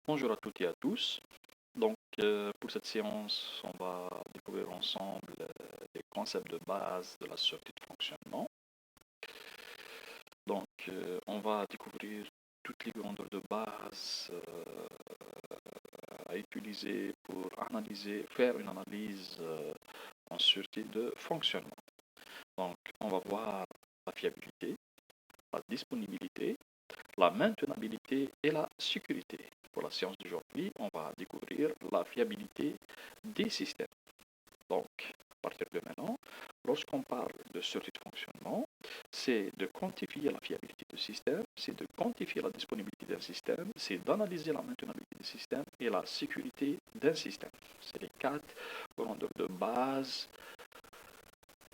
Bonjour à toutes et à tous. Pour cette séance, on va découvrir ensemble les concepts de base de la sûreté de fonctionnement. On va découvrir toutes les grandeurs de base à utiliser pour faire une analyse en sûreté de fonctionnement. Donc, on va voir la fiabilité, la disponibilité, la maintenabilité et la sécurité. Pour la séance d'aujourd'hui, on va découvrir la fiabilité des systèmes. Donc, à partir de maintenant, lorsqu'on parle de sûreté de fonctionnement, c'est de quantifier la fiabilité du système, c'est de quantifier la disponibilité d'un système, c'est d'analyser la maintenabilité du système et la sécurité d'un système. C'est les 4 grandeurs de base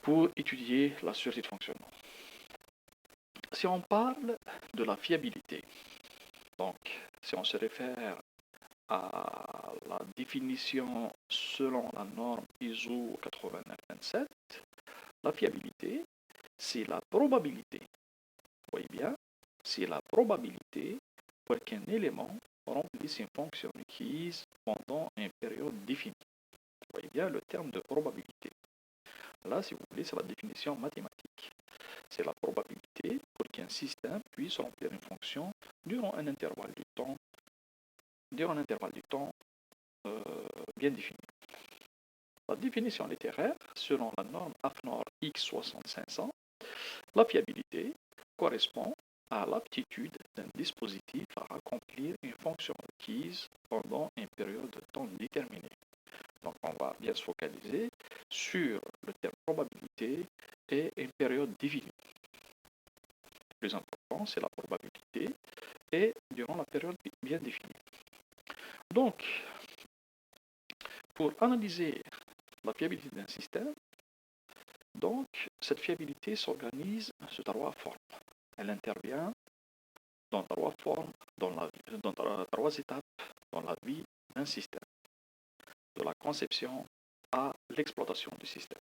pour étudier la sûreté de fonctionnement. Si on parle de la fiabilité, donc si on se réfère à la définition selon la norme ISO 8927, la fiabilité, c'est la probabilité. Vous voyez bien, c'est la probabilité pour qu'un élément remplisse une fonction requise pendant une période définie. Vous voyez bien le terme de probabilité. Là, si vous voulez, c'est la définition mathématique. C'est la probabilité pour qu'un système puisse remplir une fonction durant un intervalle de temps bien défini. La définition littéraire, selon la norme AFNOR X6500, la fiabilité correspond à l'aptitude d'un dispositif à accomplir une fonction requise pendant une période de temps déterminée. Donc on va bien se focaliser sur le terme probabilité et une période définie. Le plus important, c'est la probabilité et durant la période bien définie. Donc, pour analyser la fiabilité d'un système, cette fiabilité s'organise sous 3 formes. Elle intervient dans 3 formes, dans 3 étapes dans la vie d'un système, de la conception à l'exploitation du système.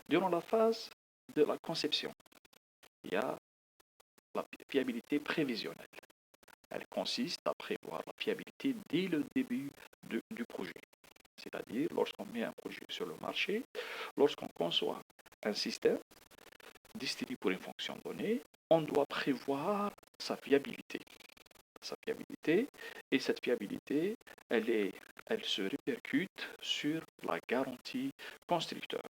Durant la phase de la conception, il y a la fiabilité prévisionnelle. Elle consiste à prévoir la fiabilité dès le début du projet. C'est-à-dire, lorsqu'on met un projet sur le marché, lorsqu'on conçoit un système destiné pour une fonction donnée, on doit prévoir sa fiabilité. Et cette fiabilité, elle se répercute sur la garantie constructeur.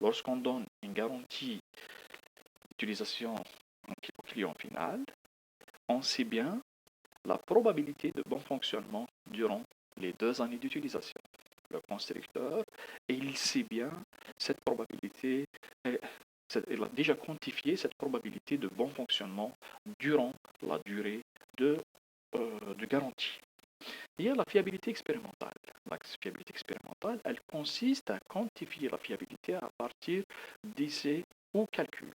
Lorsqu'on donne une garantie d'utilisation au client final, on sait bien la probabilité de bon fonctionnement durant les 2 années d'utilisation. Le constructeur, et il sait bien cette probabilité, il a déjà quantifié cette probabilité de bon fonctionnement durant la durée de garantie. Il y a la fiabilité expérimentale. La fiabilité expérimentale, elle consiste à quantifier la fiabilité à partir d'essais ou calculs.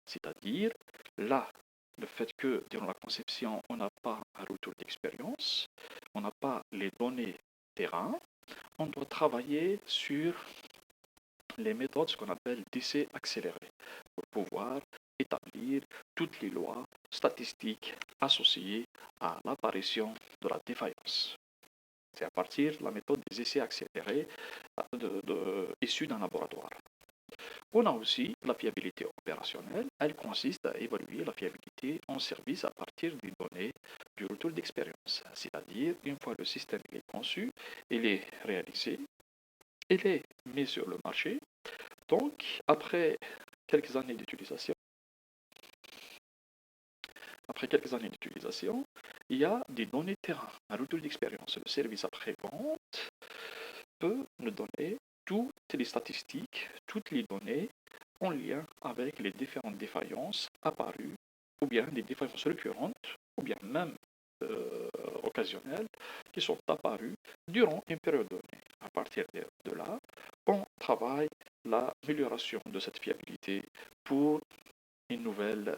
C'est-à-dire, là, le fait que durant la conception, on n'a pas un retour d'expérience, on n'a pas les données terrain, on doit travailler sur les méthodes, ce qu'on appelle d'essais accélérés, pour pouvoir établir toutes les lois statistiques associées à l'apparition de la défaillance. C'est à partir de la méthode des essais accélérés issue d'un laboratoire. On a aussi la fiabilité opérationnelle. Elle consiste à évaluer la fiabilité en service à partir des données du retour d'expérience. C'est-à-dire, une fois le système est conçu, il est réalisé, il est mis sur le marché. Donc, après quelques années d'utilisation, il y a des données terrain, un retour d'expérience. Le service après-vente peut nous donner toutes les statistiques, toutes les données en lien avec les différentes défaillances apparues, ou bien des défaillances récurrentes, ou bien même occasionnelles, qui sont apparues durant une période donnée. À partir de là, on travaille l'amélioration de cette fiabilité pour une nouvelle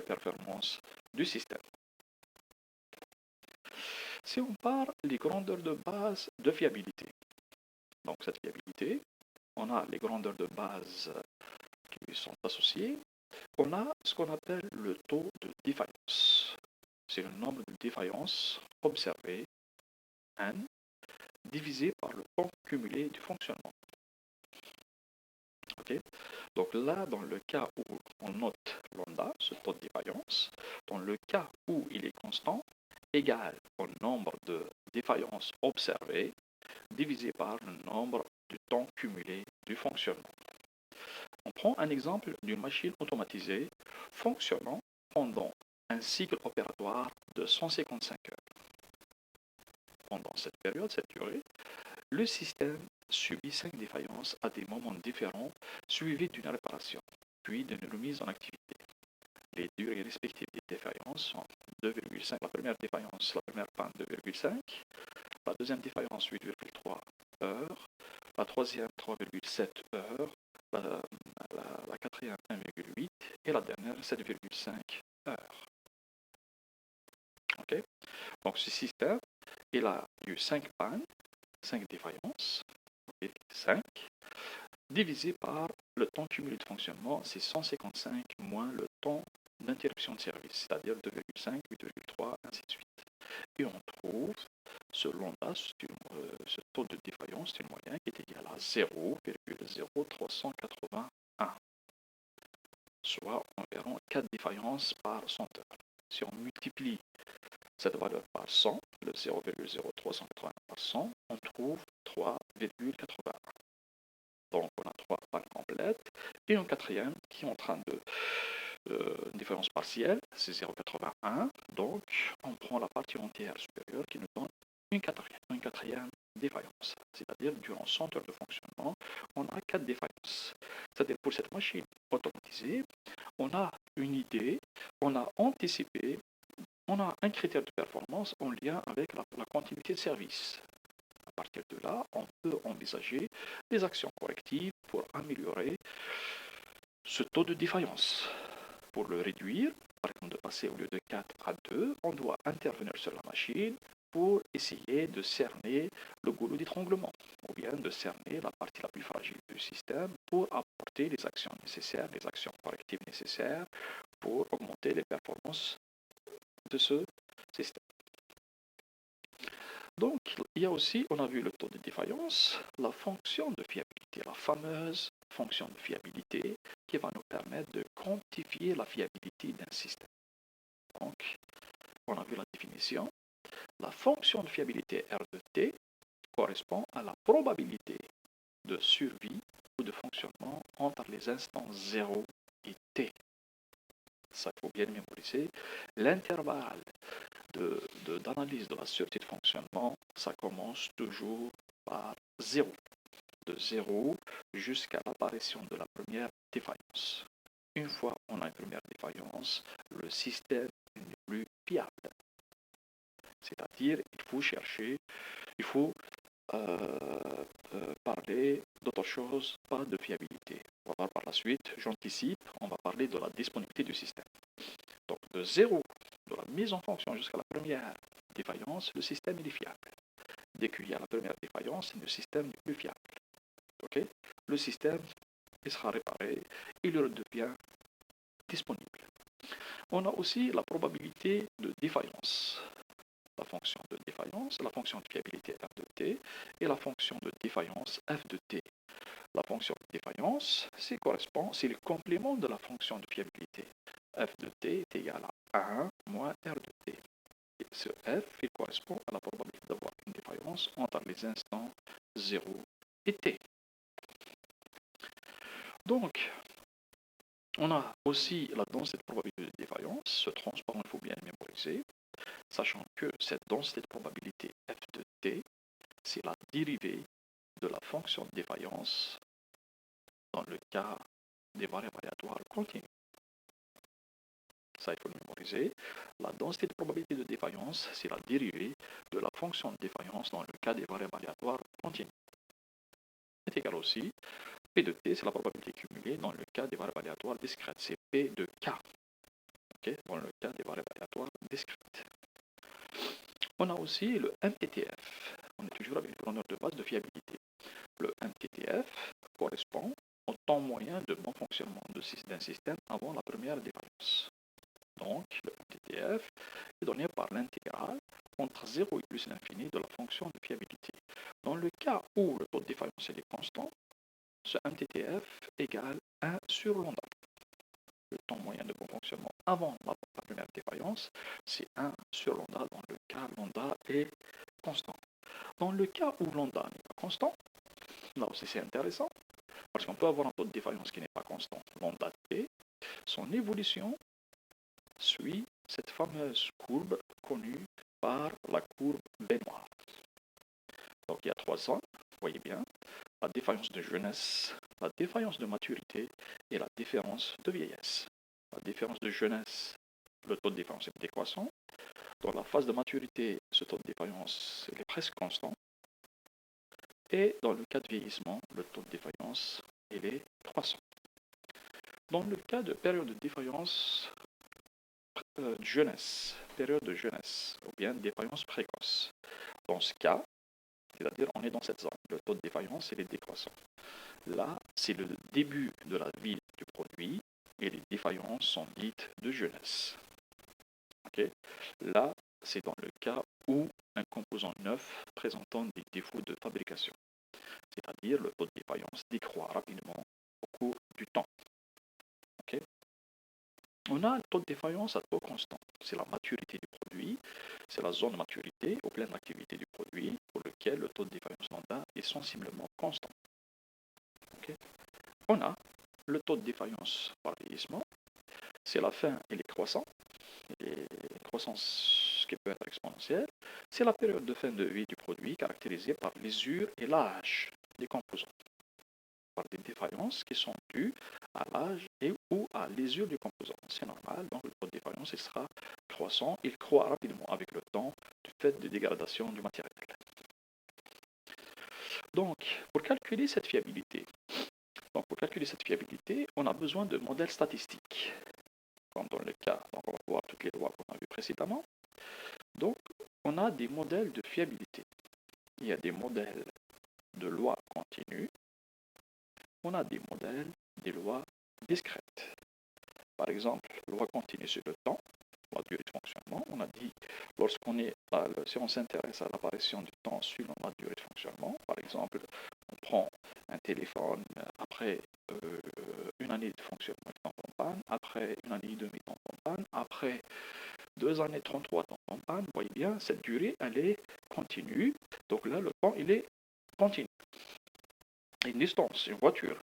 performance du système. Si on parle des grandeurs de base de fiabilité, donc cette fiabilité, on a les grandeurs de base qui sont associées, on a ce qu'on appelle le taux de défaillance. c'est le nombre de défaillances observées, n, divisé par le temps cumulé du fonctionnement. Okay. Donc là, dans le cas où on note lambda, ce taux de défaillance, dans le cas où il est constant, égal au nombre de défaillances observées, divisé par le nombre du temps cumulé du fonctionnement. On prend un exemple d'une machine automatisée fonctionnant pendant un cycle opératoire de 155 heures. Pendant cette période, cette durée, le système subit 5 défaillances à des moments différents, suivis d'une réparation, puis d'une remise en activité. Les durées respectives des défaillances sont 2,5. La première défaillance, la première panne 2,5, la deuxième défaillance 8,3 heures, la troisième 3,7 heures, la quatrième 1,8 et la dernière 7,5 heures. Okay. Donc ce système, il a eu 5 pannes, 5 défaillances, 5, divisé par le temps cumulé de fonctionnement, c'est 155 moins le temps d'interruption de service, c'est-à-dire 2,5, 8,3, ainsi de suite. Et on trouve ce lambda, ce taux de défaillance d'une moyenne qui est égal à 0,0381, soit environ 4 défaillances par 100 heures. Si on multiplie cette valeur par 100, le 0,0381 par 100, on trouve 3,81. Donc on a 3 pannes complètes et un quatrième qui est en train de différence partielle, c'est 0,81. Donc on prend la partie entière supérieure qui nous donne une quatrième défaillance. C'est-à-dire durant 100 heures de fonctionnement, on a 4 défaillances. C'est-à-dire pour cette machine automatisée, on a une idée, on a anticipé, on a un critère de performance en lien avec la continuité de service. À partir de là, on peut envisager des actions correctives pour améliorer ce taux de défaillance. Pour le réduire, par exemple de passer au lieu de 4 à 2, on doit intervenir sur la machine pour essayer de cerner le goulot d'étranglement ou bien de cerner la partie la plus fragile du système pour apporter les actions nécessaires, les actions correctives nécessaires pour augmenter les performances de ce système. Donc, il y a aussi, on a vu le taux de défaillance, la fonction de fiabilité, la fameuse fonction de fiabilité qui va nous permettre de quantifier la fiabilité d'un système. Donc, on a vu la définition. La fonction de fiabilité R de T correspond à la probabilité de survie ou de fonctionnement entre les instants 0 et T. Ça, il faut bien mémoriser. L'intervalle d'analyse de la sûreté de fonctionnement, ça commence toujours par 0. De 0 jusqu'à l'apparition de la première défaillance. Une fois on a une première défaillance, le système n'est plus fiable. C'est-à-dire, il faut chercher, il faut parler d'autre chose, pas de fiabilité. On va voir par la suite, j'anticipe, on va parler de la disponibilité du système. Donc de 0, de la mise en fonction jusqu'à la première défaillance, le système est fiable. Dès qu'il y a la première défaillance, le système n'est plus fiable. Okay. Le système il sera réparé, il redevient disponible. On a aussi la probabilité de défaillance. La fonction de défaillance, la fonction de fiabilité F de T et la fonction de défaillance F de T. La fonction de défaillance, c'est le complément de la fonction de fiabilité. F de T est égal à 1 moins R de T. Et ce F, il correspond à la probabilité d'avoir une défaillance entre les instants 0 et T. Donc, on a aussi la densité de probabilité de défaillance. Ce transparent, il faut bien le mémoriser, sachant que cette densité de probabilité F de T, c'est la dérivée de la fonction de défaillance dans le cas des variables aléatoires continues. Ça, il faut le mémoriser. La densité de probabilité de défaillance, c'est la dérivée de la fonction de défaillance dans le cas des variables aléatoires continues. C'est égal aussi, P de T, c'est la probabilité cumulée dans le cas des variables aléatoires discrètes. C'est P de K, okay, dans le cas des variables aléatoires discrètes. On a aussi le MTTF. On est toujours avec le preneur de base de fiabilité. Le MTTF correspond au temps moyen de bon fonctionnement d'un système avant la première défaillance. Donc, le MTTF est donné par l'intégrale entre 0 et plus l'infini de la fonction de fiabilité. Dans le cas où le taux de défaillance est constant, ce MTTF égale 1 sur lambda. Le temps moyen de bon fonctionnement avant la première défaillance, c'est 1 sur lambda dans le cas où lambda est constant. Dans le cas où lambda n'est pas constant, là aussi c'est intéressant, parce qu'on peut avoir un taux de défaillance qui n'est pas constant, lambda t, son évolution suit cette fameuse courbe connue par la courbe Benoît. Donc il y a 3 ans, vous voyez bien, la défaillance de jeunesse, la défaillance de maturité et la différence de vieillesse. La différence de jeunesse, le taux de défaillance est décroissant. Dans la phase de maturité, ce taux de défaillance est presque constant. Et dans le cas de vieillissement, le taux de défaillance est croissant. Dans le cas de période de défaillance période de jeunesse, ou bien défaillance précoce. Dans ce cas, c'est-à-dire on est dans cette zone, le taux de défaillance est décroissant. Là, c'est le début de la vie du produit et les défaillances sont dites de jeunesse. Okay. Là, c'est dans le cas où un composant neuf présentant des défauts de fabrication, c'est-à-dire le taux de défaillance décroît rapidement au cours du temps. Okay. On a le taux de défaillance à taux constant. C'est la maturité du produit, c'est la zone de maturité ou pleine activité du produit pour lequel le taux de défaillance lambda est sensiblement constant. Okay. On a le taux de défaillance par vieillissement, c'est la fin et les croissants, et croissance qui peut être exponentielle, c'est la période de fin de vie du produit caractérisée par l'usure et l'âge des composants, par des défaillances qui sont dues à l'âge et ou à l'usure du composant. C'est normal, donc le taux de défaillance il sera croissant, il croît rapidement avec le temps du fait de dégradation du matériel. Donc, pour calculer cette fiabilité, on a besoin de modèles statistiques, comme dans le cas, donc on va voir toutes les lois qu'on a vues précédemment. Donc, on a des modèles de fiabilité. Il y a des modèles de lois continues. On a des modèles des lois discrètes. Par exemple, loi continue sur le temps, la durée de fonctionnement. On a dit, si on s'intéresse à l'apparition du temps suivant la durée de fonctionnement, par exemple, on prend un téléphone après une année de fonctionnement, il tombe en panne, après une année et demie, il tombe en panne, après 2 années 33 tombe en panne, vous voyez bien, cette durée, elle est continue. Donc là, le temps, il est continu. Une distance, une voiture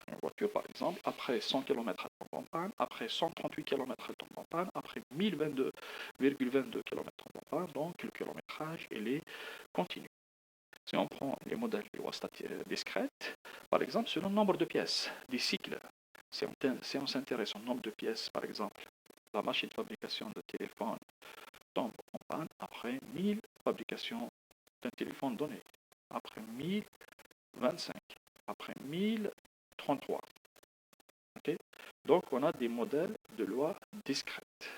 par exemple, après 100 km elle tombe en panne, après 138 km elle tombe en panne, après 1022,22 km elle tombe en panne, donc le kilométrage il est continu. Si on prend les modèles de lois discrètes, par exemple sur le nombre de pièces, des cycles, si on s'intéresse au nombre de pièces, par exemple, la machine de fabrication de téléphone tombe en panne après 1000 fabrications d'un téléphone donné, après 1025. Après 1033. Okay. Donc, on a des modèles de lois discrètes.